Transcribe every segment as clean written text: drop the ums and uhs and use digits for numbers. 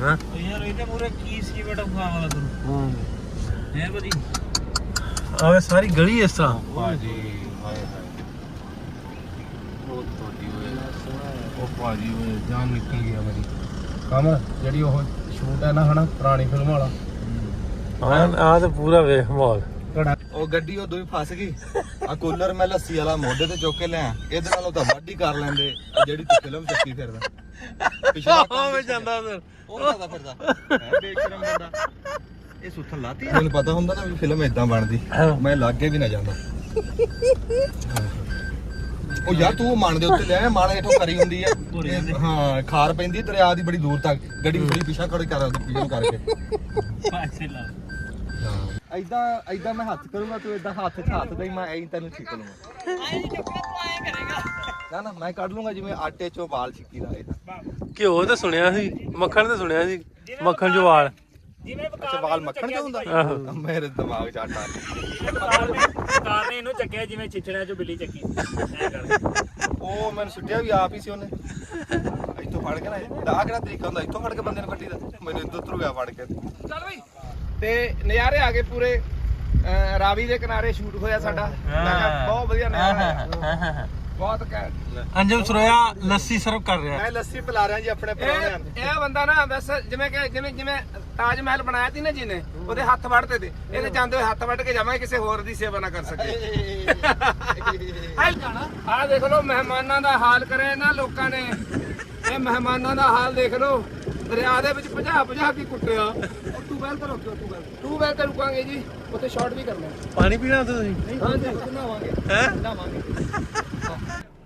हां यार ਇਹਦੇ ਮੂਰੇ ਕੀ ਸੀ ਬੇਟਾ ਖਾਵਾਲਾ ਤੂੰ ਹੈ ਭਾਜੀ ਆਵੇ ਸਾਰੀ ਗਲੀ ਇਸ ਤਰ੍ਹਾਂ ਭਾਜੀ ਹਾਏ ਹਾਏ ਉਹ ਤੋੜੀ ਹੋਏ ਉਹ ਭਾਜੀ ਹੋਏ ਜਾਨ ਨਿਕਲ ਗਿਆ ਮੇਰੀ ਕੰਮ ਜਿਹੜੀ ਉਹ ਸ਼ੂਟ ਹੈ ਨਾ ਹਨਾ ਪੁਰਾਣੀ ਫਿਲਮ ਵਾਲਾ ਆ ਤੇ ਪੂਰਾ ਵੇਖ ਮਾਹੌਲ ਉਹ ਗੱਡੀ ਉਹ ਦੋਈ ਫਸ ਗਈ ਆ ਕੂਲਰ ਮੈਂ ਲੱਸੀ ਵਾਲਾ ਮੋਢੇ ਤੇ ਚੁੱਕ ਕੇ ਲਿਆ ਇਹਦੇ ਨਾਲੋਂ ਤਾਂ ਵਾਢੀ ਕਰ ਲੈਂਦੇ ਜਿਹੜੀ ਤੂੰ ਫਿਲਮ ਚੱਕੀ ਫਿਰਦਾ ਪਿਛਲਾ ਹੋਵੇ ਜਾਂਦਾ ਫਿਰ ਉਹ ਕਰਦਾ ਫਿਰਦਾ ਹੈ ਬੇਸ਼ਰਮ ਬੰਦਾ ਇਹ ਸੁੱਥਣ ਲਾਤੀ ਮੈਨੂੰ ਪਤਾ ਹੁੰਦਾ ਨਾ ਵੀ ਫਿਲਮ ਇਦਾਂ ਬਣਦੀ ਮੈਂ ਲਾਗੇ ਵੀ ਨਾ ਜਾਂਦਾ ਉਹ ਯਾਰ ਤੂੰ ਮਨ ਦੇ ਉੱਤੇ ਲੈ ਮਾਣ ਹੇਠੋਂ ਕਰੀ ਹੁੰਦੀ ਹੈ ਹਾਂ ਖਾਰ ਪੈਂਦੀ ਦਰਿਆ ਦੀ ਬੜੀ ਦੂਰ ਤੱਕ ਗੱਡੀ ਬੜੀ ਪਿਛਾ ਖੜ ਕਰਦੀ ਪੀਣ ਕਰਕੇ ਪਾਸੇ ਲਾ ਐਦਾਂ ਮੈਂ ਹੱਥ ਕਰੂੰਗਾ ਤੂੰ ਐਦਾਂ ਹੱਥ 'ਚ ਹੱਥ ਦੇ ਮੈਂ ਐਂ ਤੈਨੂੰ ਛਿੱਕ ਲੂੰਗਾ ਆਏ ਚੱਕਣਾ ਤੂੰ ਆਏ ਕਰੇਗਾ ਨਾ ਮੈਂ ਕੱਢ ਲੂੰਗਾ ਜਿਵੇਂ ਆਟੇ 'ਚੋਂ ਵਾਲ ਛਿੱਕੀ ਦਾ ਘਿਓ ਤੇ ਸੁਣਿਆ ਸੀ ਮੱਖਣ ਤੇ ਸੁਣਿਆ ਸੀ ਮੱਖਣ ਜੋ ਵਾਲ ਜਿਵੇਂ ਅੱਛਾ ਵਾਲ ਮੱਖਣ ਚ ਹੁੰਦਾ ਆਹੋ ਮੇਰੇ ਦਿਮਾਗ 'ਚ ਆਟਾ ਕਾਰ ਨੇ ਇਹਨੂੰ ਚੱਕਿਆ ਜਿਵੇਂ ਚਿਚੜਿਆਂ ਚੋਂ ਬਿੱਲੀ ਚੱਕੀ ਐ ਕਰ ਉਹ ਮੈਨੂੰ ਸੁੱਟਿਆ ਵੀ ਆਪ ਹੀ ਸੀ ਉਹਨੇ ਇੱਥੋਂ ਫੜ ਕੇ ਨਾ ਦਾ ਕਿਹੜਾ ਤਰੀਕਾ ਹੁੰਦਾ ਇੱਥੋਂ ਫੜ ਕੇ ਬੰਦੇ ਨੂੰ ਕੱਢੀ ਦਾ ਮੈਨੂੰ ਇੱਧਰ ਉਧਰ ਗਿਆ ਫੜ ਕੇ ਚੱਲ ਬਈ ਤੇ ਨਜ਼ਾਰੇ ਆ ਗਏ ਪੂਰੇ ਰਾਵੀ ਦੇ ਕਿਨਾਰੇ ਸ਼ੂਟ ਹੋਇਆ ਸਾਡਾ ਬਹੁਤ ਵਧੀਆ ਨਜ਼ਾਰਾ ਬਹੁਤ ਘੈਂਟ ਅੰਜਮ ਸਰੋਇਆ ਲੱਸੀ ਸਰਵ ਕਰ ਰਿਹਾ ਮੈਂ ਲੱਸੀ ਪਿਲਾ ਰਿਹਾ ਜੀ ਆਪਣੇ ਪਰੌਣਿਆਂ ਨੂੰ ਇਹ ਬੰਦਾ ਨਾ ਬਸ ਜਿਵੇਂ ਤਾਜ ਮਹਿਲ ਬਣਾਇਆ ਸੀ ਨਾ ਜਿਹਨੇ ਉਹਦੇ ਹੱਥ ਵੜਦੇ ਤੇ ਇਹਦੇ ਜਾਂਦੇ ਹੋਏ ਹੱਥ ਵੱਢ ਕੇ ਜਾਵਾਂਗੇ ਕਿਸੇ ਹੋਰ ਦੀ ਸੇਵਾ ਨਾ ਕਰ ਸਕੇ ਆਹ ਦੇਖ ਲਓ ਮਹਿਮਾਨਾਂ ਦਾ ਹਾਲ ਕਰਿਆ ਨਾ ਲੋਕਾਂ ਨੇ ਇਹ ਮਹਿਮਾਨਾਂ ਦਾ ਹਾਲ ਦੇਖ ਲਓ ਦਰਿਆ ਦੇ ਵਿੱਚ ਭਜਾ ਕੇ ਕੁੱਟਿਆ ਟੂਬੈਲ ਤੇ ਰੁਕੋ ਟੂਬੈਲ ਤੇ ਰੁਕਾਂਗੇ ਜੀ ਉੱਥੇ ਸ਼ਾਟ ਵੀ ਕਰਨਾ ਪਾਣੀ ਪੀਣਾ ਤੁਸੀਂ ਹਾਂਜੀ ਨਹਾਵਾਂਗੇ ਨਹਾਵਾਂਗੇ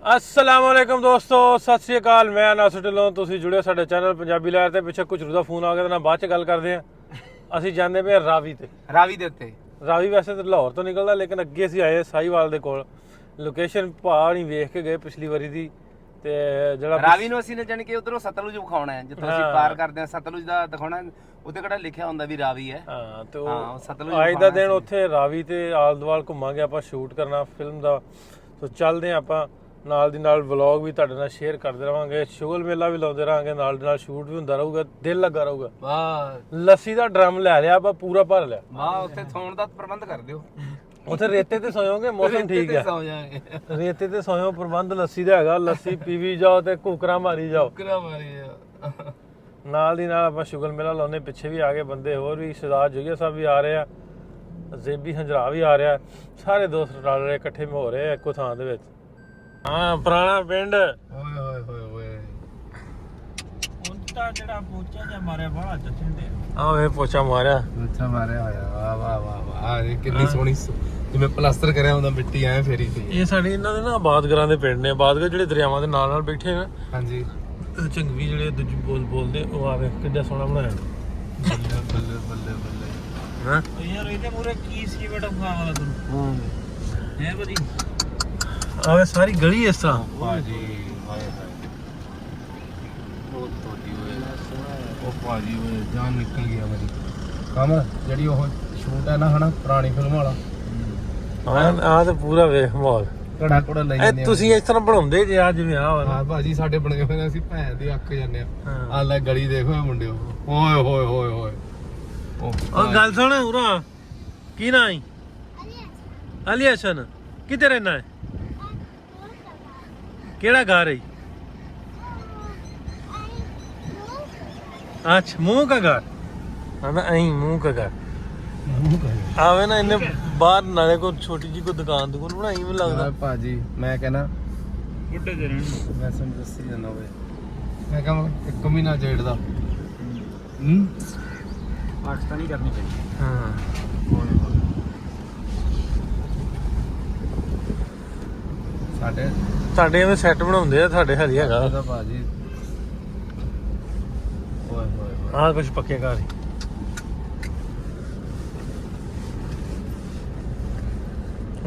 अस्सलाम वालेकुम दोस्तों सत श्री अकाल मैं नासर ढिल्लों ਤੁਸੀਂ ਜੁੜੇ ਸਾਡੇ ਚੈਨਲ ਪੰਜਾਬੀ ਲਹਿਰ ਤੇ ਪਿੱਛੇ ਕੁਝ ਦਾ ਫੋਨ ਆ ਗਿਆ ਤੇ ਨਾਲ ਬਾਅਦ ਚ ਗੱਲ ਕਰਦੇ ਆ ਅਸੀਂ ਜਾਂਦੇ ਪਏ ਰਾਵੀ ਤੇ ਰਾਵੀ ਦੇ ਉੱਤੇ ਰਾਵੀ ਵੈਸੇ ਤਾਂ ਲਾਹੌਰ ਤੋਂ ਨਿਕਲਦਾ ਲੇਕਿਨ ਅੱਗੇ ਅਸੀਂ ਆਏ ਸਾਈਵਾਲ ਦੇ ਕੋਲ ਲੋਕੇਸ਼ਨ ਪਹਾੜੀ ਵੇਖ ਕੇ ਗਏ ਪਿਛਲੀ ਵਾਰੀ ਦੀ ਤੇ ਜਿਹੜਾ ਰਾਵੀ ਨੂੰ ਅਸੀਂ ਨੇ ਜਾਣ ਕੇ ਉਧਰੋਂ ਸਤਲੁਜ ਵਿਖਾਉਣਾ ਹੈ ਜਿੱਥੋਂ ਅਸੀਂ ਪਾਰ ਕਰਦੇ ਆ ਸਤਲੁਜ ਦਾ ਦਿਖਾਉਣਾ ਉੱਤੇ ਕਿਹੜਾ ਲਿਖਿਆ ਹੁੰਦਾ ਵੀ ਰਾਵੀ ਹੈ ਹਾਂ ਤੇ ਹਾਂ, ਉਹ ਸਤਲੁਜ ਅੱਜ ਦਾ ਦਿਨ ਉੱਥੇ ਰਾਵੀ ਤੇ ਆਲ ਦੁਆਲ ਘੁੰਮਾਂਗੇ ਆਪਾਂ ਸ਼ੂਟ ਕਰਨਾ ਫਿਲਮ ਦਾ ਸੋ ਚੱਲਦੇ ਆ ਆਪਾਂ ਨਾਲ ਦੀ ਨਾਲ ਵਲੌਗ ਵੀ ਤੁਹਾਡੇ ਨਾਲ ਸ਼ੇਅਰ ਕਰਦੇ ਰਵਾਂਗੇ ਸ਼ੁਗਲ ਮੇਲਾ ਵੀ ਲਾਉਂਦੇ ਰਹਾਂਗੇ ਨਾਲ ਦੀ ਨਾਲ ਸ਼ੂਟ ਵੀ ਹੁੰਦਾ ਰਹੂਗਾ ਦਿਲ ਲੱਗਾ ਰਹੂਗਾ ਵਾਹ ਲੱਸੀ ਦਾ ਡਰਮ ਲੈ ਲਿਆ ਆਪਾਂ ਪੂਰਾ ਭਰ ਲਿਆ ਵਾਹ ਉੱਥੇ ਸੌਣ ਦਾ ਪ੍ਰਬੰਧ ਕਰ ਦਿਓ ਉੱਥੇ ਰੇਤੇ ਤੇ ਸੌਂਗੇ ਮੌਸਮ ਠੀਕ ਹੈ ਸੌ ਜਾਾਂਗੇ ਰੇਤੇ ਤੇ ਸੌਂਓ ਪ੍ਰਬੰਧ ਲੱਸੀ ਦਾ ਹੈਗਾ ਲੱਸੀ ਪੀਵੀ ਜਾਓ ਤੇ ਘੂਕਰਾਂ ਮਾਰੀ ਜਾਓ ਕਿਰਾ ਮਾਰੀ ਨਾਲ ਦੀ ਨਾਲ ਆਪਾਂ ਸ਼ੁਗਲ ਮੇਲਾ ਲਾਉਨੇ ਪਿੱਛੇ ਵੀ ਆ ਗਏ ਬੰਦੇ ਹੋਰ ਵੀ ਸਰਦਾਰ ਜੋਗੀਆ ਸਾਹਿਬ ਵੀ ਆ ਰਹੇ ਆ ਜ਼ੇਬੀ ਹੰਜਰਾ ਵੀ ਆ ਰਿਹਾ ਸਾਰੇ ਦੋਸਤ ਰਲ ਰਹੇ ਇਕੱਠੇ ਹੋ ਰਹੇ ਆ ਇੱਕੋ ਥਾਂ ਦੇ ਵਿੱਚ ਹਾਂ ਪੁਰਾਣਾ ਪਿੰਡ ਓਏ ਹੋਏ ਹੋਏ ਹੋਏ ਹੁਣ ਤਾਂ ਜਿਹੜਾ ਪੋਚਾ ਜਾਂ ਮਾਰਿਆ ਬੜਾ ਚੱਚਿੰਦੇ ਆਹ ਇਹ ਪੋਚਾ ਮਾਰਿਆ ਅੱਛਾ ਮਾਰਿਆ ਹੋਇਆ ਵਾਹ ਵਾਹ ਵਾਹ ਵਾਹ ਇਹ ਕਿੰਨੀ ਸੋਹਣੀ ਜਿਵੇਂ ਪਲਾਸਟਰ ਕਰਿਆ ਹੁੰਦਾ ਮਿੱਟੀ ਐ ਫੇਰੀ ਤੇ ਇਹ ਸਾਡੇ ਇਹਨਾਂ ਦੇ ਨਾ ਆਬਾਦਗਰਾਂ ਦੇ ਪਿੰਡ ਨੇ ਆਬਾਦਗਰ ਜਿਹੜੇ ਦਰਿਆਵਾਂ ਦੇ ਨਾਲ ਨਾਲ ਬੈਠੇ ਨੇ ਹਾਂਜੀ ਚੰਗੀ ਜਿਹੜੇ ਦੂਜੀ ਬੋਲਦੇ ਉਹ ਆਵੇ ਕਿੱਡਾ ਸੋਹਣਾ ਬਣਾਇਆ ਬੱਲੇ ਬੱਲੇ ਬੱਲੇ ਬੱਲੇ ਹਾਂ ਯਾਰ ਇਹਦੇ ਮੂਰੇ ਕੀ ਸੀ ਬੇਟਾ ਖਾਵਾਲਾ ਤੂੰ ਹੈ ਭਾਜੀ ਆਵੇ ਸਾਰੀ ਗਲੀ ਇਸ ਤਰ੍ਹਾਂ ਭਾਜੀ ਹਾਏ ਹਾਏ ਉਹ ਤੋੜੀ ਹੋਏ ਉਹ ਭਾਜੀ ਹੋਏ ਜਾਨ ਨਿਕਲ ਗਿਆ ਮੇਰੀ ਕੰਮ ਜਿਹੜੀ ਉਹ ਸ਼ੂਟ ਹੈ ਨਾ ਹਨਾ ਪੁਰਾਣੀ ਫਿਲਮ ਵਾਲਾ ਆ ਤੇ ਪੂਰਾ ਵੇਖ ਮਾਹੌਲ ਘੜਾ ਘੜਾ ਲਈ ਇਹ ਤੁਸੀਂ ਇਸ ਤਰ੍ਹਾਂ ਬਣਾਉਂਦੇ ਜੇ ਆ ਜਿਵੇਂ ਆ ਹਾਂ ਭਾਜੀ ਸਾਡੇ ਬਣ ਗਏ ਹੋਏ ਨੇ ਅਸੀਂ ਭੈਣ ਦੇ ਅੱਕ ਜਾਂਦੇ ਆ ਹਾਂ। ਆ ਲੈ ਗਲੀ ਦੇਖੋ ਇਹ ਮੁੰਡਿਓ ਓਏ ਹੋਏ ਹੋਏ ਹੋਏ ਉਹ ਗੱਲ ਸੁਣ ਉਰਾ ਕੀ ਨਾਂ ਹੈ ਅਲੀ ਹਸਨ ਕਿੱਥੇ ਰਹਿਣਾ ਹੈ ਕਿਹੜਾ ਘਰ ਹੈ अच्छा मुंह का घर हाँ ना अं मुंह का घर आवे ना इन्हें बाहर नाले को छोटी जी को दुकान बनाई भी लगता ਭਾਜੀ ਮੈਂ ਕਹਿੰਦਾ ਬੁੱਢੇ ਦੇ ਰਹਿਣ ਮੈਂ ਸਮਝ ਦੱਸੀ ਜਾਂਦਾ ਹੋਵੇ ਮੈਂ ਕਹਾਂ ਇੱਕ ਮਹੀਨਾ ਜੇੜ ਦਾ ਪਾਕਿਸਤਾਨੀ ਕਰਨੀ ਚਾਹੀਦੀ हाँ ਸਾਡੇ ਸਾਡੇ ਐਵੇਂ ਸੈੱਟ ਬਣਾਉਂਦੇ ਆ ਸਾਡੇ ਹਰੀ ਹੈਗਾ ਉਹਦਾ ਭਾਜੀ ਓਏ ਹੋਏ ਹੋਏ ਆਹ ਕੁਝ ਪੱਕੇ ਘਰ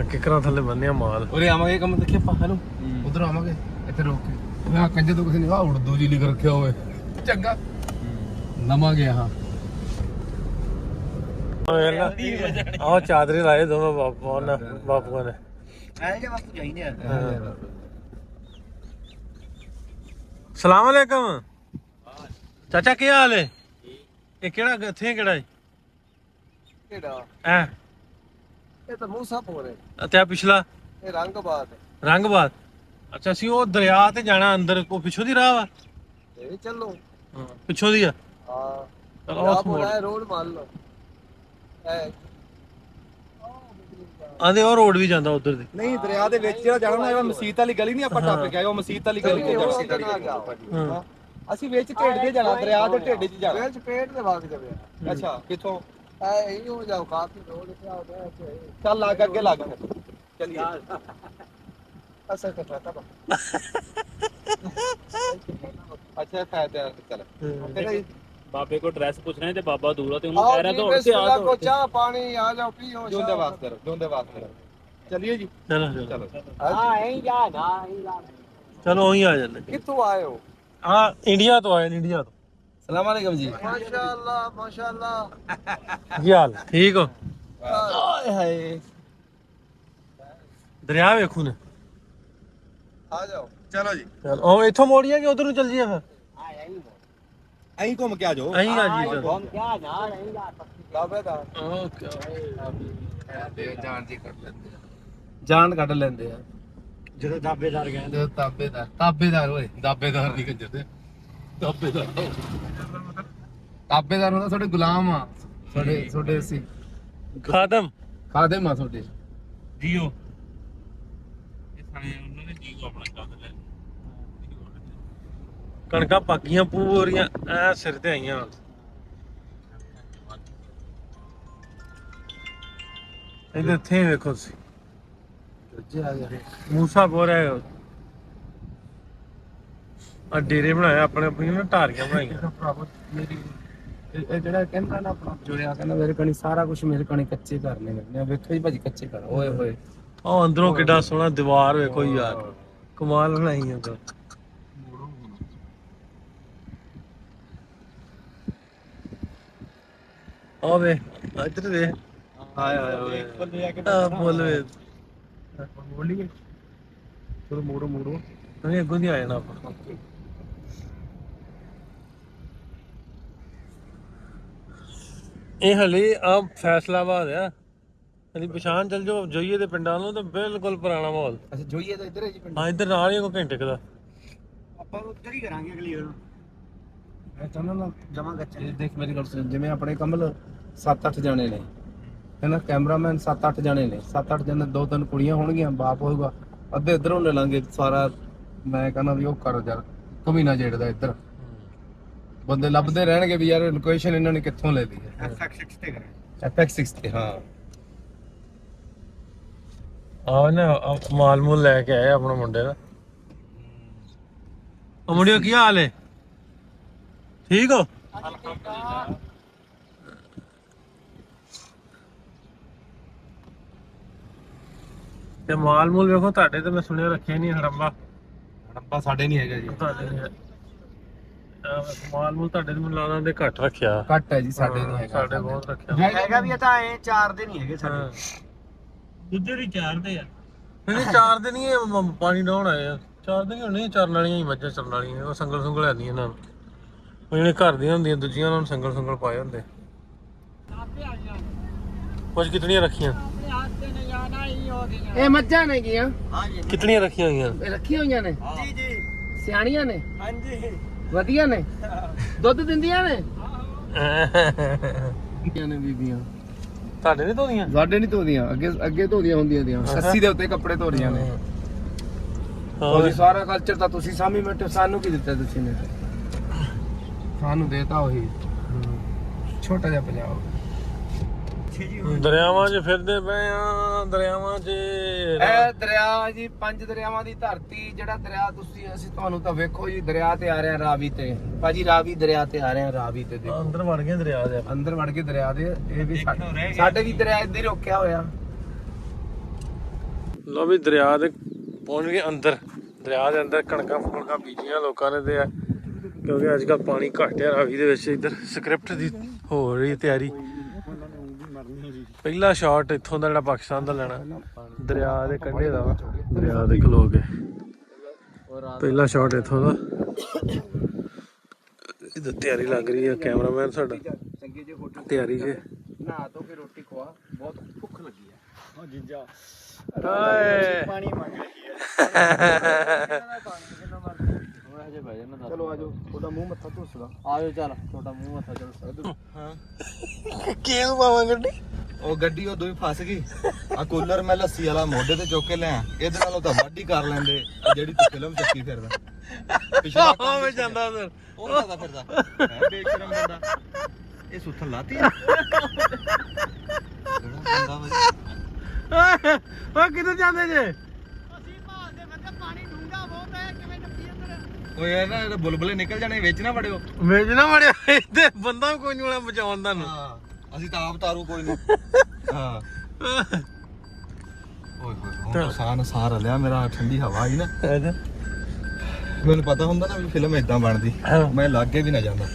ਕਿਕਰਾਂ ਥੱਲੇ ਬੰਨਿਆ ਮਾਲ ਉਰੇ ਆਵਾਂਗੇ ਕੰਮ ਦੇਖਿਆ ਪਾ ਹੈਲੋ ਉਧਰ ਆਵਾਂਗੇ ਇੱਥੇ ਰੋਕ ਕੇ ਮੈਂ ਕੰਜੇ ਤੋਂ ਕਿਸੇ ਨੇ ਆ ਉਰਦੂ ਜੀ ਲਿਖ ਰੱਖਿਆ ਹੋਵੇ ਚੰਗਾ ਨਵਾਂ ਗਿਆ ਹਾਂ ਆਹ ਚਾਦਰੇ ਲਾਏ ਦੋਵੇਂ ਬਾਪੂਆਂ ਨੇ ਐ ਜੇ ਵਕਤ ਚਾਹੀਦੇ ਆ सलाम वालेकुम चाचा क्या हाल है ਇਹ ਕਿਹੜਾ ਇੱਥੇ ਕਿਹੜਾ ਹੈ ਕਿਹੜਾ ਐ ਇਹ ਤਾਂ ਮੂਸਾਪੁਰ ਹੈ ਅਤੇ ਆ ਪਿਛਲਾ ਇਹ ਰੰਗਬਾਦ ਰੰਗਬਾਦ। ਅੱਛਾ ਅਸੀਂ ਉਹ ਦਰਿਆ ਤੇ ਜਾਣਾ ਅੰਦਰ ਕੋ ਪਿੱਛੋਂ ਦੀ ਰਾਹ ਵਾ ਇਹ ਚੱਲੋ ਹਾਂ ਪਿੱਛੋਂ ਦੀ ਆ ਹਾਂ ਚਲੋ ਉਸ ਮੋੜ ਰੋਡ ਮਾਰ ਲਓ ਆਂਦੇ ਉਹ ਰੋਡ ਵੀ ਜਾਂਦਾ ਉਧਰ ਦੀ। ਨਹੀਂ ਦਰਿਆ ਦੇ ਵਿੱਚ ਜਿਹੜਾ ਜਾਣਾ ਨਾ ਇਹ ਮਸਜਿਦ ਵਾਲੀ ਗਲੀ ਨਹੀਂ ਆਪਾਂ ਟੱਪ ਕੇ ਆਏ ਉਹ ਮਸਜਿਦ ਵਾਲੀ ਗਲੀ ਤੇ ਜਾਣਾ ਅਸੀਂ ਵਿੱਚ ਢੇਡ ਦੇ ਜਾਣਾ ਦਰਿਆ ਦੇ ਢੇਡ 'ਚ ਜਾਣਾ ਵਿੱਚ ਪੇਟ ਦੇ ਵਾਗ ਜਾਵੇ ਅੱਛਾ ਕਿੱਥੋਂ ਇਹ ਹੋ ਜਾਓ ਕਾਫੀ ਰੋਡ ਤੇ ਆ ਗਿਆ ਚੱਲ ਲੱਗ ਅੱਗੇ ਲੱਗ ਚੱਲੀਏ ਅਸਰ ਕਰਤਾ ਤਾ ਅੱਛਾ ਫਾਇਦਾ ਚੱਲ ਤੇਰਾ ਬਾਬੇ ਕੋ ਡਰੈਸ ਪੁੱਛ ਰਹੇ ਤੇ ਬਾਬਾ ਦੂਰ ਆ ਤੇ ਉਹਨੂੰ ਕਹਿ ਰਿਹਾ ਦੌੜ ਕੇ ਆ ਕੋ ਚਾਹ ਪਾਣੀ ਆ ਜਾਓ ਪੀਓ ਜੋਂਦੇ ਵਾਸਤੇ ਚਲਿਏ ਜੀ ਚਲੋ ਚਲੋ ਚਲੋ ਹਾਂ ਐਂ ਜਾ ਨਾ ਚਲੋ ਉਹੀ ਆ ਜਾਂਦੇ। ਕਿੱਥੋਂ ਆਏ ਹੋ ਆ ਇੰਡੀਆ ਤੋਂ ਆਏ ਇੰਡੀਆ ਤੋਂ। ਸਲਾਮ ਅਲੈਕਮ ਜੀ ਮਾਸ਼ਾਅੱਲਾ ਮਾਸ਼ਾਅੱਲਾ ਕੀ ਹਾਲ ਠੀਕ ਹੋ? ਹਾਏ ਹਾਏ ਦਰਿਆ ਵੇਖੂ ਨੇ ਆ ਜਾਓ ਚਲੋ ਜੀ ਚਲ ਉਹ ਇੱਥੋਂ ਮੋੜੀਆਂ ਕਿ ਉਧਰ ਨੂੰ ਚੱਲ ਜੀਏ ਫਿਰ ਐਂ ਘੁੰਮ ਕੇ ਆ ਜਾਓ ਅਹੀਂ ਆ ਜੀ ਚਲੋ ਬਾਬੇ ਦਾ ਓਕੇ ਜਾਨ ਕੱਢ ਲੈਂਦੇ ਆ ਜਦੋਂ ਦਾਬੇਦਾਰ ਗਏ ਜਦੋਂ ਤਾਬੇਦਾਰ ਓਏ ਦਾਬੇਦਾਰ ਨਹੀਂ ਕੰਜਰ ਤਾਬੇਦਾਰ ਹੁੰਦਾ ਤੁਹਾਡੇ ਗੁਲਾਮ ਆ ਤੁਹਾਡੇ ਅਸੀਂ ਖਾਦਮ ਖਾਦਮ ਆ ਤੁਹਾਡੇ ਜੀਓ ਇਹ ਸਾਰੇ ਉਹਨਾਂ ਨੇ ਜੀਓ ਆਪਣਾ ਕਰ ਲਿਆ। ਕਣਕਾਂ ਪੱਕੀਆਂ ਪੂਰੀਆਂ ਐ ਸਿਰ ਤੇ ਆਈਆਂ। ਇਹਦੇ ਇੱਥੇ ਵੇਖੋ ਤੁਸੀਂ ਮੂਸਾਪੁਰ ਹੈ ਆ ਡੇਰੇ ਬਣਾਇਆ ਆਪਣੇ ਆਪਣੀਆਂ ਨਾ ਢਾਰੀਆਂ ਬਣਾਈਆਂ। ਇਹ ਜਿਹੜਾ ਕਹਿੰਦਾ ਨਾ ਆਪਣਾ ਜੁੜਿਆ ਕਹਿੰਦਾ ਮੇਰੇ ਕਣੀ ਸਾਰਾ ਕੁਝ ਮੇਰੇ ਕਣੀ ਕੱਚੇ ਕਰਨੇ ਲੱਗਣੇ ਵੇਖੋ ਜੀ ਭਾਜੀ ਕੱਚੇ ਕਰ ਓਏ ਹੋਏ ਉਹ ਅੰਦਰੋਂ ਕਿੱਡਾ ਸੋਹਣਾ ਦੀਵਾਰ ਵੇਖੋ ਯਾਰ ਕਮਾਲ ਬਣਾਈ ਹੈ। ਆਵੇ ਇੱਧਰ ਦੇ ਹਾਏ ਹਾਏ ਓਏ ਆ ਬੋਲ ਵੇ ਬੋਲੀਏ ਚਲੋ ਮੋੜੋ ਨਹੀਂ ਅੱਗੋਂ ਦੀ ਆ ਜਾਣਾ ਆਪਾਂ। ਇਹ ਹਲੇ ਆ ਫੈਸਲਾਬਾਦ ਆ ਹਲੀ ਪਛਾਣ ਚੱਲ ਜਾਓ ਜੋਈਏ ਦੇ ਪਿੰਡਾਂ ਨੂੰ ਤਾਂ ਬਿਲਕੁਲ ਪੁਰਾਣਾ ਮਾਹੌਲ। ਅੱਛਾ ਜੋਈਏ ਤਾਂ ਇੱਧਰ ਹੈ ਜੀ ਪਿੰਡ ਹਾਂ ਇੱਧਰ ਨਾਲ ਹੀ ਕੋ ਘੰਟੇ ਕੁ ਦਾ ਆਪਾਂ ਉੱਧਰ ਹੀ ਕਰਾਂਗੇ ਅਗਲੀ ਵਾਰ ਮੈਂ ਚਾਹੁੰਦਾ ਨਾ ਜਮਾ ਗੱਚੇ ਦੇਖ ਮੇਰੀ ਗੱਲ ਸੁਣ ਜਿਵੇਂ ਆਪਣੇ ਕਮਲ 7-8 ਜਾਣੇ ਨੇ ਹੈਨਾ ਕੈਮਰਾਮੈਨ 7-8 ਜਾਣੇ ਨੇ 7-8 ਜਣੇ 2-3 ਕੁੜੀਆਂ ਹੋਣਗੀਆਂ ਬਾਪ ਹੋਊਗਾ ਅੱਧੇ ਇੱਧਰੋਂ ਲੈ ਲਾਂਗੇ ਸਾਰਾ ਮੈਂ ਕਹਿੰਦਾ ਵੀ ਉਹ ਕਰ ਯਾਰ ਕਮੀਨਾ ਜੇੜਦਾ ਇੱਧਰ ਬੰਦੇ ਲੱਭਦੇ ਰਹਿਣਗੇ ਵੀ ਯਾਰ ਲੋਕੇਸ਼ਨ ਇਹਨਾਂ ਨੇ ਕਿੱਥੋਂ ਲੈ ਲਈ ਹੈ FX6 ਤੇ ਕਰਾਂ FX6 ਤੇ ਹਾਂ ਆ ਨਾ ਮਾਲ ਮੂਲ ਲੈ ਕੇ ਆਏ ਆਪਣੇ ਮੁੰਡੇ ਦਾ। ਉਹ ਮੁੰਡਿਓ ਕੀ ਹਾਲ ਹੈ ਠੀਕ ਹੋ? ਤੇ ਮਾਲ ਮੂਲ ਵੇਖੋ ਤੁਹਾਡੇ ਤੇ ਮੈਂ ਸੁਣਿਆ ਰੱਖਿਆ ਨਹੀਂ ਹੜੰਬਾ ਸਾਡੇ ਨਹੀਂ ਹੈਗਾ ਜੀ ਤੁਹਾਡੇ ਨੇ ਮਾਲ ਮੂਲ ਤੁਹਾਡੇ ਤੇ ਮੈਨੂੰ ਲੱਗਦਾ ਦੇ ਘੱਟ ਰੱਖਿਆ। ਘੱਟ ਹੈ ਜੀ ਸਾਡੇ ਨਹੀਂ ਹੈਗਾ ਸਾਡੇ ਬਹੁਤ ਰੱਖਿਆ ਹੈਗਾ ਵੀ ਤਾਂ ਐ 4 ਦੇ ਨਹੀਂ ਹੈਗੇ ਸਾਡੇ ਦੂਜੇ ਦੀ ਚਾਰ ਦੇ ਆ ਨਹੀਂ 4 ਦਿਨ ਹੀ ਇਹ ਪਾਣੀ ਡਾਉਣ ਆਏ ਆ 4 ਦਿਨ ਹੀ ਹੋਣੇ ਚਰਨ ਵਾਲੀਆਂ ਹੀ ਮੱਝਾਂ ਚਰਨ ਵਾਲੀਆਂ ਉਹ ਸੰਗਲ ਸੁੰਗਲ ਹੈ ਨਹੀਂ ਇਹਨਾਂ ਨੂੰ ਉਹ ਜਿਹੜੇ ਘਰ ਦੀਆਂ ਹੁੰਦੀਆਂ ਦੂਜੀਆਂ ਉਹਨਾਂ ਨੂੰ ਸੰਗਲ ਸੁੰਗਲ ਪਾਏ ਹੁੰਦੇ ਕੁਝ ਕਿਤਨੀਆਂ ਰੱਖੀਆਂ ਇਹ ਮੱਝਾਂ ਨੇ ਗੀਆਂ ਕਿਤਨੀਆਂ ਰੱਖੀਆਂ ਹੋਈਆਂ ਇਹ ਰੱਖੀਆਂ ਹੋਈਆਂ ਨੇ ਜੀ ਜੀ ਸਿਆਣੀਆਂ ਨੇ ਹਾਂਜੀ ਵਧੀਆ ਨੇ ਦੁੱਧ ਦਿੰਦੀਆਂ ਨੇ ਨੇ ਬੀਬੀਆਂ ਤੁਹਾਡੇ ਨਹੀਂ ਧੋਦੀਆਂ ਸਾਡੇ ਨਹੀਂ ਧੋਦੀਆਂ ਅੱਗੇ ਧੋਦੀਆਂ ਹੁੰਦੀਆਂ ਦੀਆਂ ਸੱਸੀ ਦੇ ਉੱਤੇ ਕੱਪੜੇ ਧੋ ਰਹੀਆਂ ਨੇ ਉਹਦੀ ਸਾਰਾ ਕਲਚਰ ਤਾਂ ਤੁਸੀਂ ਸਾਹਮਣੇ ਬੈਠੇ ਸਾਨੂੰ ਕੀ ਦਿੱਤਾ ਤੁਸੀਂ ਨੇ ਸਾਨੂੰ ਦੇਤਾ ਉਹੀ ਛੋਟਾ ਜਿਹਾ ਪੰਜਾਬ ਦਰਿਆਵਾਂ 'ਚ ਫਿਰਦੇ ਪਏ ਆ ਦਰਿਆਵਾਂ 'ਚ ਇਹ ਦਰਿਆ ਜੀ 5 ਦਰਿਆਵਾਂ ਦੀ ਧਰਤੀ ਜਿਹੜਾ ਦਰਿਆ ਅਸੀਂ ਤੁਹਾਨੂੰ ਤਾਂ ਵੇਖੋ ਜੀ ਦਰਿਆ ਤੇ ਆ ਰਹੇ ਆ ਰਾਵੀ ਤੇ ਭਾਜੀ ਰਾਵੀ ਦਰਿਆ ਤੇ ਆ ਰਹੇ ਆ ਰਾਵੀ ਤੇ ਦੇਖੋ ਅੰਦਰ ਵੜ ਗਏ ਦਰਿਆ ਦੇ ਅੰਦਰ ਵੜ ਕੇ ਦਰਿਆ ਦੇ ਇਹ ਵੀ ਸਾਡੇ ਵੀ ਦਰਿਆ ਇੱਧਰ ਹੀ ਰੋਕਿਆ ਹੋਇਆ ਲੋ ਵੀ ਦਰਿਆ ਦੇ ਪਹੁੰਚ ਗਏ ਅੰਦਰ ਦਰਿਆ ਦੇ ਅੰਦਰ ਕਣਕਾਂ ਬੀਜੀਆਂ ਲੋਕਾਂ ਨੇ ਤੇ ਕਿਉਂਕਿ ਅੱਜ ਕੱਲ ਪਾਣੀ ਘੱਟ ਹੈ ਰਾਵੀ ਦੇ ਵਿੱਚ ਇੱਧਰ ਸਕ੍ਰਿਪਟ ਦੀ ਹੋ ਰਹੀ ਤਿਆਰੀ ਪਹਿਲਾ ਸ਼ਾਟ ਇੱਥੋਂ ਦਾ ਜਿਹੜਾ ਪਾਕਿਸਤਾਨ ਦਾ ਲੈਣਾ ਦਰਿਆ ਦੇ ਕੰਢੇ ਦਾ ਵਾ ਦਰਿਆ ਦੇ ਖਲੋ ਕੇ ਪਹਿਲਾ ਸ਼ਾਟ ਇੱਥੋਂ ਦਾ ਇਹਦੀ ਤਿਆਰੀ ਲੱਗ ਰਹੀ ਹੈ ਕੈਮਰਾਮੈਨ ਸਾਡਾ ਚੰਗੇ ਜੇ ਹੋਟਲ ਤਿਆਰੀ ਹੈ ਨਹਾ ਧੋ ਕੇ ਰੋਟੀ ਖਵਾ, ਬਹੁਤ ਭੁੱਖ ਲੱਗੀ ਹੈ। ਉਹ ਜਿੰਜਾ ਓਏ ਪਾਣੀ ਮੰਗ ਰਹੀ ਹੈ ਉਹ ਹਜੇ ਭਾਈ ਨਾ ਚਲੋ ਆਜੋ, ਤੁਹਾਡਾ ਮੂੰਹ ਮੱਥਾ ਧੁੱਸਦਾ। ਆਜੋ ਚੱਲ ਤੁਹਾਡਾ ਮੂੰਹ ਮੱਥਾ ਚੱਲ ਕਿਉਂ ਪਾਵਾਂ ਗੱਡੀ ਉਹ ਗੱਡੀ ਉਦੋਂ ਹੀ ਫਸ ਗਈ। ਆ ਕੂਲਰ ਮੈਂ ਲੱਸੀ ਵਾਲਾ ਮੋਢੇ ਤੇ ਚੁੱਕ ਕੇ ਲਿਆ, ਇਹਦੇ ਨਾਲੋਂ ਤਾਂ ਵਾਢੀ ਕਰ ਲੈਂਦੇ। ਆ ਜਿਹੜੀ ਤੂੰ ਫਿਲਮ ਚੱਕੀ ਫਿਰਦਾ ਪਿਛਲਾ ਕੰਮ ਮੈਂ ਜਾਂਦਾ ਉਧਰ ਉਹ ਕਰਦਾ ਫਿਰਦਾ ਹੈ ਬੇਸ਼ਰਮ ਬੰਦਾ। ਇਹ ਸੁੱਥਣ ਲਾਤੀ ਆ ਜਿਹੜਾ ਬੰਦਾ ਵਾ। ਓਏ ਕਿੱਧਰ ਜਾਂਦੇ ਜੇ ਓਏ ਯਾਰ ਨਾ ਬੁਲਬੁਲੇ ਨਿਕਲ ਜਾਣੇ, ਵਿੱਚ ਨਾ ਵੜਿਓ। ਮੇਜ ਨਾ ਮੜਿਆ ਇੱਥੇ ਬੰਦਾ ਕੋਈ ਨਹੀਂ ਵਾਲਾ ਬਚਾਉਣ ਦਾ ਹਾਂ ਅਸੀਂ ਤਾਂ ਆਪ ਤਾਰੂ ਕੋਈ ਨਹੀਂ। ਹਾਂ ਓਏ ਹੋਏ ਹੁਣ ਸਾਹ ਲਿਆ ਮੇਰਾ, ਠੰਡੀ ਹਵਾ ਆਈ ਨਾ। ਮੈਨੂੰ ਪਤਾ ਹੁੰਦਾ ਨਾ ਵੀ ਫਿਲਮ ਇਦਾਂ ਬਣਦੀ, ਮੈਂ ਲਾਗੇ ਵੀ ਨਾ ਜਾਂਦਾ।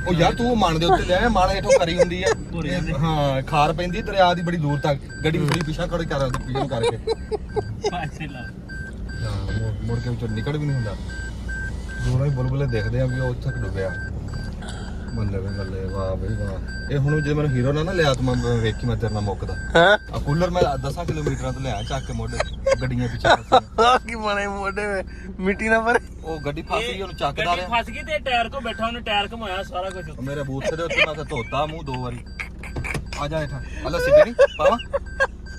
ਉਹ ਯਾਰ ਤੂੰ ਮਨ ਦੇ ਉੱਤੇ ਲਿਆ, ਮਨ ਹੇਠੋਂ ਕਰੀ ਹੁੰਦੀ ਆ। ਹਾਂ ਖਾਰ ਪੈਂਦੀ ਦਰਿਆ ਦੀ ਬੜੀ ਦੂਰ ਤੱਕ, ਗੱਡੀ ਥੋੜੀ ਪਿੱਛਾ ਖੜੀ ਕਰ ਦਿੰਦੀ ਪਿੱਛੇ ਨੂੰ ਕਰਕੇ। ਪਾਸੇ ਲਾ ਹਾਂ ਮੁੜ ਕੇ ਵਿੱਚੋਂ ਨਿਕਲ ਵੀ ਨਹੀਂ ਹੁੰਦਾ। ਦੋਨੋਂ ਹੀ ਬੁਲਬੁਲੇ ਦੇਖਦੇ ਆ ਵੀ ਉਹ ਉੱਥੇ ਡੁੱਬਿਆ। ਬੱਲੇ ਬੱਲੇ ਵਾਹ ਬਈ ਵਾਹ। ਇਹ ਹੁਣ ਜੇ ਮੈਨੂੰ ਹੀਰੋ ਨਾ ਲਿਆ ਤਾਂ ਮੈਂ ਵੇਖੀ ਮੈਂ ਤੇਰੇ ਨਾਲ ਮੁੱਕਦਾ। ਹਾਂ ਆ ਕੂਲਰ ਮੈਂ 10 ਕਿਲੋਮੀਟਰਾਂ ਤੋਂ ਲਿਆ ਚੱਕ ਕੇ ਮੋਢੇ, ਗੱਡੀਆਂ ਪਿੱਛੇ ਫਸੀਆਂ। ਆ ਕੀ ਬਣੇ ਮੋਢੇ ਵਿੱਚ ਮਿੱਟੀ ਨਾ ਭਰੇ। ਉਹ ਗੱਡੀ ਫਸ ਗਈ, ਉਹਨੂੰ ਚੱਕਦਾ ਗੱਡੀ ਰਿਹਾ। ਫਸ ਗਈ ਤੇ ਟਾਇਰ ਕੋ ਬੈਠਾ, ਉਹਨੇ ਟਾਇਰ ਘੁਮਾਇਆ ਸਾਰਾ ਕੁਝ। ਉਹ ਮੇਰੇ ਬੂਥੇ ਦੇ ਉੱਤੇ ਮੈਂ ਤਾਂ ਧੋਤਾ ਮੂੰਹ 2 ਵਾਰੀ। ਆ ਜਾ ਹੇਠਾਂ, ਆ ਲੱਸੀ ਪੀਣੀ ਪਾਵਾਂ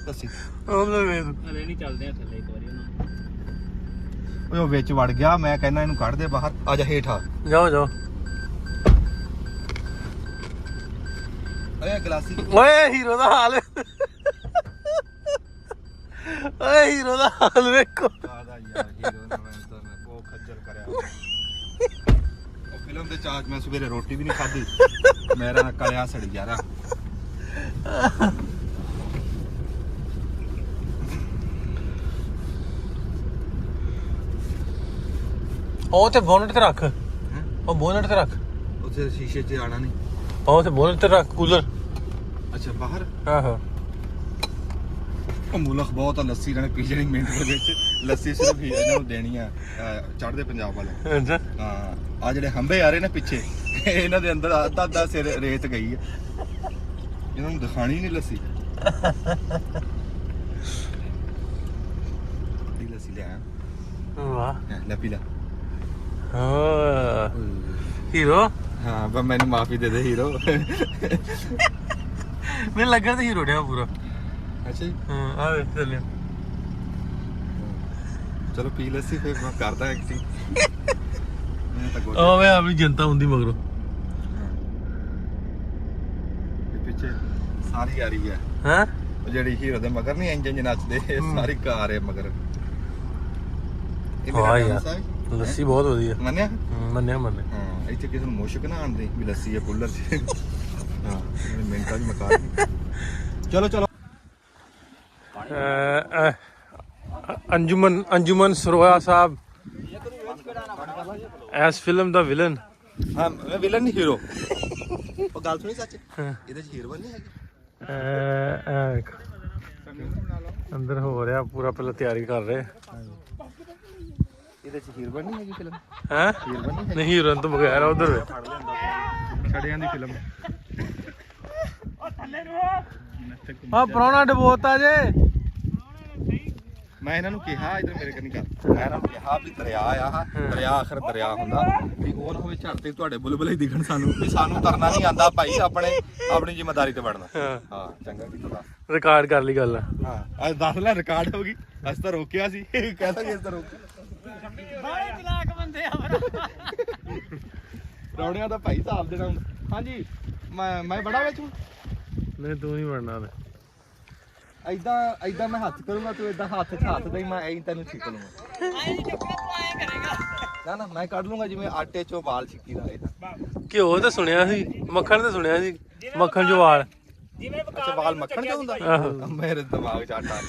ਲੱਸੀ। ਉਹਨੇ ਵੇਖ ਹਲੇ ਨਹੀਂ ਚੱਲਦੇ ਆ ਥੱਲੇ ਇੱਕ ਵਾਰੀ ਉਹਨਾਂ ਓਏ ਉਹ ਵਿੱਚ ਵੜ ਗਿਆ, ਮੈਂ ਕਹਿੰਦਾ ਇਹਨੂੰ ਕੱਢ ਦੇ ਬਾਹਰ। ਆ ਜਾ ਹੇਠਾਂ। ਜਾਓ ਜਾਓ। ਓਏ ਗਲਾਸੀ ਓਏ ਹੀਰੋ ਦਾ ਹਾਲ ਓਏ ਹੀਰੋ ਦਾ ਹਾਲ ਵੇਖੋ। ਆਦਾ ਯਾਰ ਹੀਰੋ ਨੇ ਮੈਂ ਉਹ ਖੱਜਲ ਕਰਿਆ। ਉਹ ਫਿਲਮ ਦੇ ਚਾਰਜ ਮੈਂ ਸਵੇਰੇ ਰੋਟੀ ਵੀ ਨਹੀਂ ਖਾਧੀ, ਮੇਰਾ ਕਲਿਆ ਸੜ ਗਿਆ ਰਾ। ਉਹ ਤੇ ਬੋਨਟ ਤੇ ਰੱਖ, ਉਹ ਬੋਨਟ ਤੇ ਰੱਖ, ਉੱਥੇ ਸ਼ੀਸ਼ੇ 'ਚ ਆਣਾ ਨਹੀਂ। ਉਹ ਤੇ ਬੋਨਟ ਤੇ ਰੱਖ ਕੂਲਰ। ਅੱਛਾ ਬਾਹਰ ਆਹੋ ਉਹ ਮੁਲਕ ਬਹੁਤ ਆ, ਲੱਸੀ ਇਹਨਾਂ ਨੇ ਪੀ ਜਾਣੀ ਮਿੰਟ ਦੇ ਵਿੱਚ। ਲੱਸੀ ਸਿਰਫ ਇਹਨਾਂ ਨੂੰ ਦੇਣੀ ਆ ਚੜ੍ਹਦੇ ਪੰਜਾਬ ਵਾਲੇ। ਅੱਛਾ ਹਾਂ ਆ ਜਿਹੜੇ ਹੰਬੇ ਆ ਰਹੇ ਨੇ ਪਿੱਛੇ, ਇਹਨਾਂ ਦੇ ਅੰਦਰ ਅੱਧਾ ਸਿਰ ਰੇਤ ਗਈ ਆ। ਇਹਨਾਂ ਨੂੰ ਦਿਖਾਣੀ ਨਹੀਂ ਲੱਸੀ। ਦੀ ਲੱਸੀ ਲਿਆ ਵਾਹ ਲੈ ਪੀ ਲੈ। ਹਾਂ ਹੀਰੋ। ਹਾਂ ਬਸ ਮੈਨੂੰ ਮਾਫੀ ਦੇ ਦੇ ਹੀਰੋ। ਮੈਨੂੰ ਲੱਗਾ ਤੇ ਹੀਰੋ ਡਿਆ ਪੂਰਾ। ਅੱਛਾ ਜੀ ਹਾਂ ਆ ਵੇ ਚੱਲਿਆ। ਚਲੋ ਪੀ ਲੱਸੀ ਫਿਰ ਮੈਂ ਕਰਦਾ ਐਕਟਿੰਗ। ਮੈਂ ਤਾਂ ਗੋਲ ਉਹ ਵੇ ਆਪਣੀ ਜਨਤਾ ਹੁੰਦੀ ਮਗਰੋਂ। ਪਿੱਛੇ ਸਾਰੀ ਆ ਰਹੀ ਹੈ। ਹਾਂ ਉਹ ਜਿਹੜੀ ਹੀਰੋ ਦੇ ਮਗਰ ਨਹੀਂ ਇੰਜਨ ਨੱਚਦੇ, ਇਹ ਸਾਰੀ ਕਾਰ ਹੈ ਮਗਰ। ਇਹ ਮੇਰਾ ਵਾਹ ਕੰਮ ਯਾਰ, ਸਾਹਿਬ ਲੱਸੀ ਬਹੁਤ ਵਧੀਆ। ਮੰਨਿਆ। ਮੰਨਿਆ ਮੰਨਿਆ। ਹਾਂ ਇੱਥੇ ਕਿਸੇ ਨੂੰ ਮੁਸ਼ਕ ਨਾ ਆਣਦੇ ਵੀ ਲੱਸੀ ਹੈ ਕੂਲਰ 'ਚ। ਹਾਂ ਮਿੰਟਾਂ 'ਚ ਮਕਾ ਦੇ। ਚਲੋ ਚਲੋ अंजुमन सरोया साहब एज फिल्म द विलन। ਹਾਂ ਮੈਂ ਵਿਲਨ ਨਹੀਂ ਹੀਰੋ। ਉਹ ਗੱਲ ਸੁਣੀ ਸੱਚ, ਇਹਦੇ 'ਚ ਹੀਰੋ ਨਹੀਂ ਹੈਗੀ। ਅੰਦਰ ਹੋ ਰਿਹਾ ਪੂਰਾ, ਪਹਿਲਾਂ ਤਿਆਰੀ ਕਰ ਰਹੇ ਇਹਦੇ 'ਚ ਹੀਰੋ ਨਹੀਂ ਹੈਗੀ ਫਿਲਮ। ਹੈ। ਨਹੀਂ ਹੀਰੋਇਨ ਤੋਂ ਬਗੈਰ ਉਧਰ ਛੜਿਆਂ ਦੀ ਫਿਲਮ। ਆ ਪ੍ਰਾਹੁਣਾ ਡਬੋਤਾ ਜੇ। ਮੈਂ ਇਹਨਾਂ ਨੂੰ ਕਿਹਾ ਇਧਰ ਮੇਰੇ ਕੰਨੀ ਕਰ, ਮੈਂ ਇਹਨਾਂ ਨੂੰ ਕਿਹਾ ਵੀ ਦਰਿਆ ਆ, ਦਰਿਆ ਆਖਰ ਦਰਿਆ ਹੁੰਦਾ ਵੀ ਉਹ ਨਾ ਹੋਵੇ ਝੜ ਤੇ ਤੁਹਾਡੇ ਬੁਲਬੁਲੇ ਹੀ ਦਿਖਣ ਸਾਨੂੰ, ਵੀ ਸਾਨੂੰ ਤਰਨਾ ਨਹੀਂ ਆਂਦਾ ਭਾਈ, ਆਪਣੀ ਜ਼ਿੰਮੇਵਾਰੀ ਤੇ ਵੜਨਾ। ਹਾਂ ਚੰਗਾ ਕੀਤਾ ਦੱਸ। ਰਿਕਾਰਡ ਕਰ ਲਈ ਗੱਲ। ਹਾਂ ਅੱਜ 10 ਲੈ ਰਿਕਾਰਡ ਹੋ ਗਈ। ਅੱਜ ਤਾਂ ਰੋਕਿਆ ਸੀ, ਕਹਿੰਦਾ ਕਿ ਇਸ ਤਾਂ ਰੋਕਿਆ। ਬਾਹਲੇ ਚਲਾਕ ਬੰਦੇ ਆ। ਰੌੜਿਆਂ ਦਾ ਭਾਈ ਹਿਸਾਬ ਦੇਣਾ ਹੁੰਦਾ। ਹਾਂਜੀ ਮੈਂ ਬੜਾ ਵਿੱਚ ਨਹੀਂ ਤੂੰ ਨਹੀਂ ਬਣਨਾ ਤੇ ਐਦਾਂ ਮੈਂ ਹੱਥ ਕਰੂੰਗਾ, ਤੂੰ ਏਦਾਂ ਹੱਥ ਦੇ ਮੈਂ ਐਂ ਤੈਨੂੰ ਛਿੱਕ ਲੂੰਗਾ। ਨਾ ਮੈਂ ਕੱਢ ਲੂੰਗਾ ਜਿਵੇਂ ਆਟੇ ਚੋਂ ਵਾਲ ਛਿੱਕੀ ਦਾ। ਇਹ ਤਾਂ ਘਿਓ ਤੇ ਸੁਣਿਆ ਸੀ, ਮੱਖਣ ਤੇ ਸੁਣਿਆ ਸੀ, ਮੱਖਣ ਜੋ ਵਾਲ। ਜਿਵੇਂ ਅੱਛਾ ਵਾਲ ਮੱਖਣ ਚ ਹੁੰਦਾ। ਆਹੋ ਮੇਰੇ ਦਿਮਾਗ 'ਚ ਆਟਾ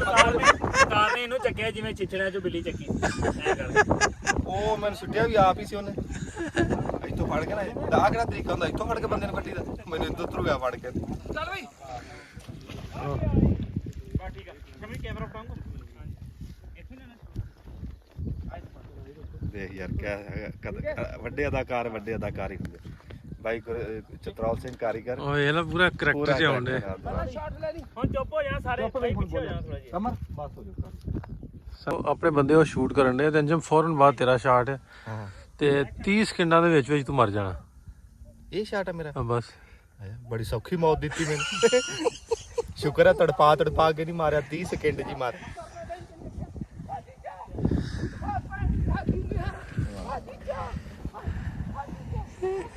ਕਾਰ ਨੇ ਇਹਨੂੰ ਚੱਕਿਆ ਜਿਵੇਂ ਛਿੱਛੜਿਆਂ ਚੋਂ ਬਿੱਲੀ ਚੱਕੀ ਐ ਕਰ। ਉਹ ਮੈਨੂੰ ਸੁੱਟਿਆ ਵੀ ਆਪ ਹੀ ਸੀ ਉਹਨੇ। ਇੱਥੋਂ ਫੜ ਕੇ ਨਾ, ਆਹ ਕਿਹੜਾ ਤਰੀਕਾ ਹੁੰਦਾ ਇੱਥੋਂ ਫੜ ਕੇ ਬੰਦੇ ਨੂੰ ਕੱਢੀ ਦਾ। ਮੈਨੂੰ ਇੱਧਰ ਉੱਧਰ ਗਿਆ ਫੜ ਕੇ। ਚੱਲ ਬਈ ਠੀਕ ਆ ਕੈਮਰਾ ਫੜਾਉਂਗਾ ਇੱਥੇ ਲੈਣਾ। ਦੇਖ ਯਾਰ ਵੱਡੇ ਅਦਾਕਾਰ ਹੀ ਹੁੰਦੇ ਬਾਈ ਚਤਰੌਲ ਸਿੰਘ ਕਾਰੀਗਰ ਓਏ ਇਹ ਨਾ ਪੂਰਾ ਕਰੈਕਟਰ ਚ ਆਉਂਦੇ ਹੁਣ ਚੁੱਪ ਹੋ ਜਾਣਾ ਸਾਰੇ ਭਾਈ ਪਿੱਛੇ ਹੋ ਜਾਣਾ ਥੋੜਾ ਜਿਹਾ ਕਮਰ ਬਸ ਹੋ ਜਾਓ ਸੋ ਆਪਣੇ ਬੰਦੇ ਉਹ ਸ਼ੂਟ ਕਰਨ ਦੇ ਤੇ ਅੰਜਮ ਫੌਰਨ ਬਾਅਦ ਤੇਰਾ ਸ਼ਾਟ ਹੈ ਤੇ 30 ਸਕਿੰਟਾਂ ਦੇ ਵਿੱਚ ਤੂੰ ਮਰ ਜਾਣਾ। ਇਹ ਸ਼ਾਟ ਹੈ ਮੇਰਾ ਬਸ ਬੜੀ ਸੌਖੀ ਮੌਤ ਦਿੱਤੀ ਮੈਨੂੰ ਸ਼ੁਕਰ ਹੈ ਤੜਪਾ ਕੇ ਨਹੀਂ ਮਾਰਿਆ 30 ਸਕਿੰਟ ਜੀ ਮਾਰ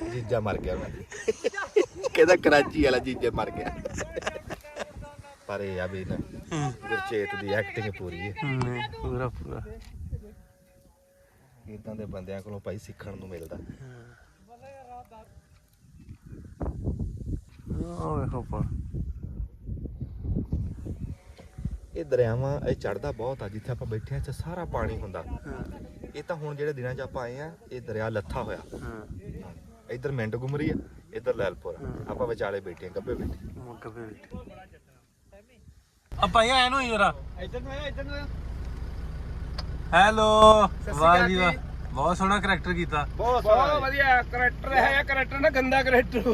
ਜੀਜਾ ਮਰ ਗਿਆ ਕਹਿੰਦਾ ਕਰਾਚੀ ਵਾਲਾ ਜੀਜਾ ਮਰ ਗਿਆ ਪਰ ਇਹ ਆ ਵੀ ਨਾ ਗੁਰਚੇਤ ਦੀ ਐਕਟਿੰਗ ਪੂਰੀ ਹੈ ਪੂਰਾ ਇਦਾਂ ਦੇ ਬੰਦਿਆਂ ਕੋਲੋਂ ਭਾਈ ਸਿੱਖਣ ਨੂੰ ਮਿਲਦਾ। ਆਹ ਵੇਖੋ ਪਾ ਇਹ ਦਰਿਆਵਾਂ ਇਹ ਚੜਦਾ ਬਹੁਤ ਆ ਜਿੱਥੇ ਆਪਾਂ ਬੈਠੇ ਆ ਚ ਸਾਰਾ ਪਾਣੀ ਹੁੰਦਾ। ਇਹ ਤਾਂ ਹੁਣ ਜਿਹੜੇ ਦਿਨਾਂ 'ਚ ਆਪਾਂ ਆਏ ਆ ਇਹ ਦਰਿਆ ਲੱਥਾ ਹੋਇਆ। ਇੱਧਰ ਮਿੰਟ ਗੁਮਰੀ ਆ ਇੱਧਰ ਲੈਲਪੁਰ ਆਪਾਂ ਵਿਚਾਲੇ ਬੈਠੇ ਆ ਗੱਬੇ ਬੈਠੇ ਆਪਾਂ ਆਇਆ ਨੂੰ ਜਰਾ ਇੱਧਰ ਨੂੰ ਆਇਆ ਹੈਲੋ ਵਾਹ ਜੀ ਵਾਹ ਬਹੁਤ ਸੋਹਣਾ ਕਰੈਕਟਰ ਕੀਤਾ ਬਹੁਤ ਵਧੀਆ ਕਰੈਕਟਰ ਹੈ ਕਰੈਕਟਰ ਨਾ ਗੰਦਾ ਕਰੈਕਟਰ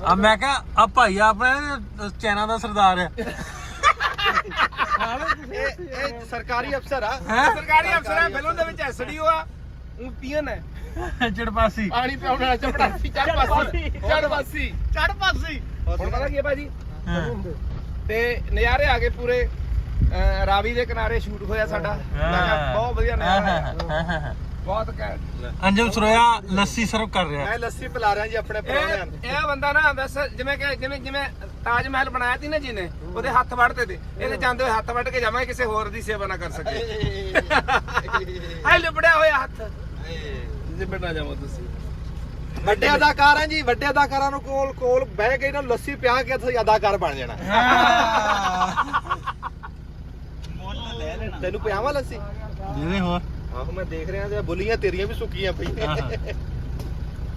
ਆ ਮੈਂ ਕਿਹਾ ਆ ਭਾਈ ਆਪਣੇ ਚੈਨਾ ਦਾ ਸਰਦਾਰ ਹੈ ਇਹ ਸਰਕਾਰੀ ਅਫਸਰ ਆ ਸਰਕਾਰੀ ਅਫਸਰ ਆ ਫਿਲਮ ਦੇ ਵਿੱਚ ਐਸਡੀਓ ਆ ਉਹ ਪੀਐਨ ਹੈ ਚੜਪਾਸੀ ਪਾਣੀ ਪਿਆਉਣ ਵਾਲਾ ਚਪੜਾਸੀ ਚੜਪਾਸੀ ਹੁਣ ਪਤਾ ਕੀ ਹੈ ਭਾਜੀ ਤੇ ਨਜ਼ਾਰੇ ਆ ਗਏ ਪੂਰੇ ਰਾਵੀ ਦੇ ਕਿਨਾਰੇ ਸ਼ੂਟ ਹੋਇਆ ਸਾਡਾ ਬਹੁਤ ਵਧੀਆ ਨਜ਼ਾਰਾ ਬਹੁਤ ਘੈਂਟ। ਅੰਜਮ ਸਰੋਇਆ ਲੱਸੀ ਸਰਵ ਕਰ ਰਿਹਾ ਮੈਂ ਲੱਸੀ ਪਿਲਾ ਰਿਹਾ ਜੀ ਆਪਣੇ ਪਰੌਣਿਆਂ ਨੂੰ। ਇਹ ਬੰਦਾ ਨਾ ਬਸ ਜਿਵੇਂ ਤਾਜ ਮਹਿਲ ਬਣਾਇਆ ਸੀ ਨਾ ਜਿਹਨੇ ਉਹਦੇ ਹੱਥ ਵੱਢਦੇ ਤੇ ਇਹਦੇ ਜਾਂਦੇ ਹੋਏ ਹੱਥ ਵੱਢ ਕੇ ਜਾਵਾਂਗੇ ਕਿਸੇ ਹੋਰ ਦੀ ਸੇਵਾ ਨਾ ਕਰ ਸਕੇ ਹਾਏ ਲਿਬੜਿਆ ਹੋਇਆ ਹੱਥ ਜਿਵੇਂ ਨਾ ਜਾਵੋ ਤੁਸੀਂ ਵੱਡੇ ਅਦਾਕਾਰ ਆ ਜੀ ਵੱਡੇ ਅਦਾਕਾਰਾਂ ਨੂੰ ਕੋਲ ਬਹਿ ਕੇ ਇਹਨਾਂ ਲੱਸੀ ਪਿਆ ਕੇ ਤੁਸੀਂ ਅਦਾਕਾਰ ਬਣ ਜਾਣਾ। ਤੈਨੂੰ ਪਿਆਵਾਂ ਲੱਸੀ ਜਿਹਦੇ ਹੋਰ ਆਹੋ ਮੈਂ ਦੇਖ ਰਿਹਾ ਤੇ ਬੁੱਲੀਆਂ ਤੇਰੀਆਂ ਵੀ ਸੁੱਕੀਆਂ ਪਈਆਂ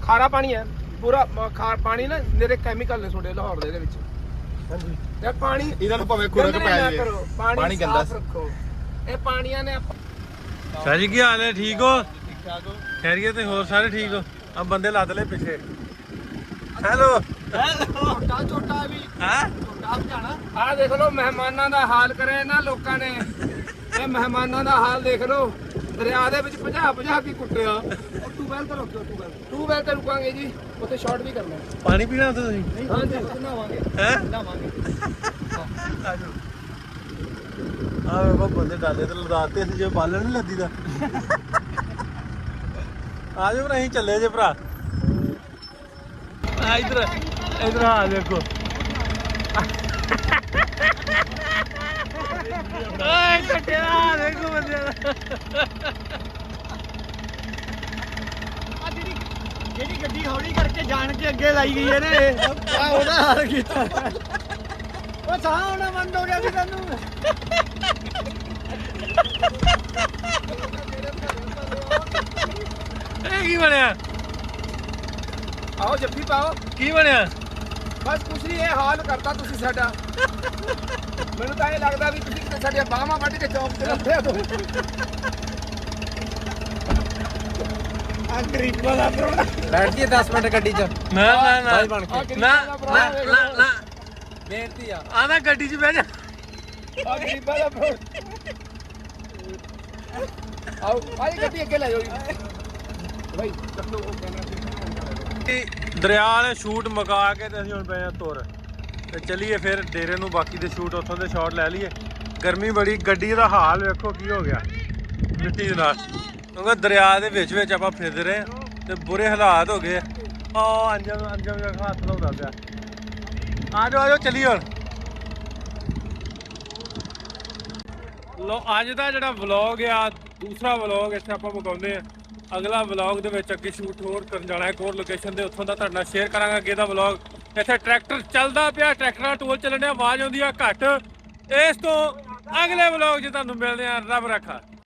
ਖਾਰਾ ਪਾਣੀ ਹੈ ਪੂਰਾ ਪਾਣੀ ਨਾ ਮੇਰੇ ਕੈਮੀਕਲ ਨੇ ਤੁਹਾਡੇ ਲਾਹੌਰ ਦੇ ਵਿੱਚ ਹਾਂਜੀ ਯਾਰ ਪਾਣੀ ਇਹਨਾਂ ਨੂੰ ਭਾਵੇਂ ਖੁਰਕ ਪੈ ਜਾਵੇ ਪਾਣੀ ਗੰਦਾ ਰੱਖੋ ਇਹ ਪਾਣੀਆਂ ਨੇ ਸ਼ਾਹ ਜੀ ਕੀ ਹਾਲ ਹੈ ਠੀਕ ਹੋ ਖੈਰੀਅਤ ਤੇ ਹੋਰ ਸਾਰੇ ਠੀਕ ਹੋ ਆ ਬੰਦੇ ਲੱਦ ਲੈ ਪਿੱਛੇ ਹੈਲੋ ਛੋਟਾ ਵੀ ਹਾਂ ਛੋਟਾ ਜਾਣਾ ਆਹ ਦੇਖ ਲਓ ਮਹਿਮਾਨਾਂ ਦਾ ਹਾਲ ਕਰੇ ਨਾ ਲੋਕਾਂ ਨੇ ਇਹ ਮਹਿਮਾਨਾਂ ਦਾ ਹਾਲ ਦੇਖ ਲਓ ਦਰਿਆ ਦੇ ਵਿੱਚ ਭਜਾ ਕੇ ਕੁੱਟਿਆ ਟੂਬੈਲ ਤੇ ਰੁਕੋ ਟੂਬੈਲ ਤੇ ਰੁਕਾਂਗੇ ਜੀ ਉੱਥੇ ਸ਼ਾਟ ਵੀ ਕਰਨਾ ਪਾਣੀ ਪੀਣਾ ਤੁਸੀਂ ਹਾਂਜੀ ਉੱਥੇ ਨਹਾਵਾਂਗੇ ਹੈ ਨਹਾਵਾਂਗੇ ਆਜੋ ਆ ਵੇ ਬੰਦੇ ਡਾਲੇ ਤੇ ਲਦਾਤੇ ਅਸੀਂ ਜੇ ਬਾਲਣ ਨਹੀਂ ਲੱਦੀ ਦਾ ਆਜੋ ਭਰਾ ਅਸੀਂ ਚੱਲੇ ਜੇ ਭਰਾ ਆ ਇਧਰ ਆ ਦੇਖੋ ਓਏ ਕੱਟਿਆ ਦੇਖੋ ਬੰਦੇ ਦਾ ਜਿਹੜੀ ਗੱਡੀ ਹੌਲੀ ਕਰਕੇ ਜਾਣ ਕੇ ਅੱਗੇ ਲਾਈ ਗਈ ਇਹਨੇ ਆ ਉਹਦਾ ਹਾਲ ਕੀਤਾ ਉਹ ਸਾਹ ਆਉਣਾ ਬੰਦ ਹੋ ਗਿਆ ਸੀ ਤੈਨੂੰ ਇਹ ਕੀ ਬਣਿਆ ਆਓ ਜੱਫੀ ਪਾਓ ਕੀ ਬਣਿਆ ਬਸ ਕੁਛ ਨਹੀਂ ਇਹ ਹਾਲ ਕਰਤਾ ਤੁਸੀਂ ਸਾਡਾ ਮੈਨੂੰ ਤਾਂ ਇਹ ਲੱਗਦਾ ਵੀ ਤੁਸੀਂ ਕਿਤੇ ਸਾਡੀਆਂ ਬਾਹਾਂ ਵੱਢ ਕੇ ਚੌਕ ਤੇ ਰੱਖਿਆ ਦੋ ਆ ਗਰੀਬਾਂ ਦਾ ਪ੍ਰੋਣਾ ਬੈਠ ਜੀ 10 ਮਿੰਟ ਗੱਡੀ 'ਚ ਨਾ ਬੇਨਤੀ ਆ ਆਣਾ ਗੱਡੀ 'ਚ ਬਹਿ ਜਾ ਆ ਗਰੀਬਾਂ ਦਾ ਪ੍ਰੋਣਾ ਆਓ ਆਈ ਗੱਡੀ ਅੱਗੇ ਲੈ ਜਾਓ ਜੀ ਭਾਈ ਚੱਲੋ ਉਹ ਕੈਮਰਾ ਦਰਿਆ ਵਾਲੇ ਸ਼ੂਟ ਮੁਕਾ ਕੇ ਤੇ ਅਸੀਂ ਹੁਣ ਪਏ ਆ ਤੁਰ ਤੇ ਚਲੀਏ ਫਿਰ ਡੇਰੇ ਨੂੰ ਬਾਕੀ ਦੇ ਸ਼ੂਟ ਉੱਥੋਂ ਦੇ ਸ਼ਾਟ ਲੈ ਲਈਏ ਗਰਮੀ ਬੜੀ ਗੱਡੀ ਦਾ ਹਾਲ ਵੇਖੋ ਕੀ ਹੋ ਗਿਆ ਮਿੱਟੀ ਦੇ ਨਾਲ ਕਿਉਂਕਿ ਦਰਿਆ ਦੇ ਵਿੱਚ ਆਪਾਂ ਫਿਰਦੇ ਰਹੇ ਤੇ ਬੁਰੇ ਹਾਲਾਤ ਹੋ ਗਏ ਆ ਅੰਜਮ ਦਾ ਹੱਥ ਲਾਉਂਦਾ ਪਿਆ ਆਜੋ ਚਲੀਏ ਹੁਣ ਲੋ ਅੱਜ ਦਾ ਜਿਹੜਾ ਵਲੌਗ ਆ ਦੂਸਰਾ ਵਲੌਗ ਇੱਥੇ ਆਪਾਂ ਮੁਕਾਉਂਦੇ ਆ ਅਗਲਾ ਵਲੌਗ ਦੇ ਵਿੱਚ ਅੱਗੇ ਸ਼ੂਟ ਹੋਰ ਕਰਨ ਜਾਣਾ ਇੱਕ ਹੋਰ ਲੋਕੇਸ਼ਨ ਦੇ ਉੱਥੋਂ ਦਾ ਤੁਹਾਡੇ ਨਾਲ ਸ਼ੇਅਰ ਕਰਾਂਗਾ ਅੱਗੇ ਦਾ ਵਲੌਗ ਇੱਥੇ ਟਰੈਕਟਰ ਚੱਲਦਾ ਪਿਆ ਟਰੈਕਟਰ ਦਾ ਟੋਲ ਚੱਲਣ ਡਿਆ ਆਵਾਜ਼ ਆਉਂਦੀ ਆ ਘੱਟ ਇਸ ਤੋਂ ਅਗਲੇ ਵਲੌਗ 'ਚ ਤੁਹਾਨੂੰ ਮਿਲਦੇ ਆ ਰੱਬ ਰੱਖਾ।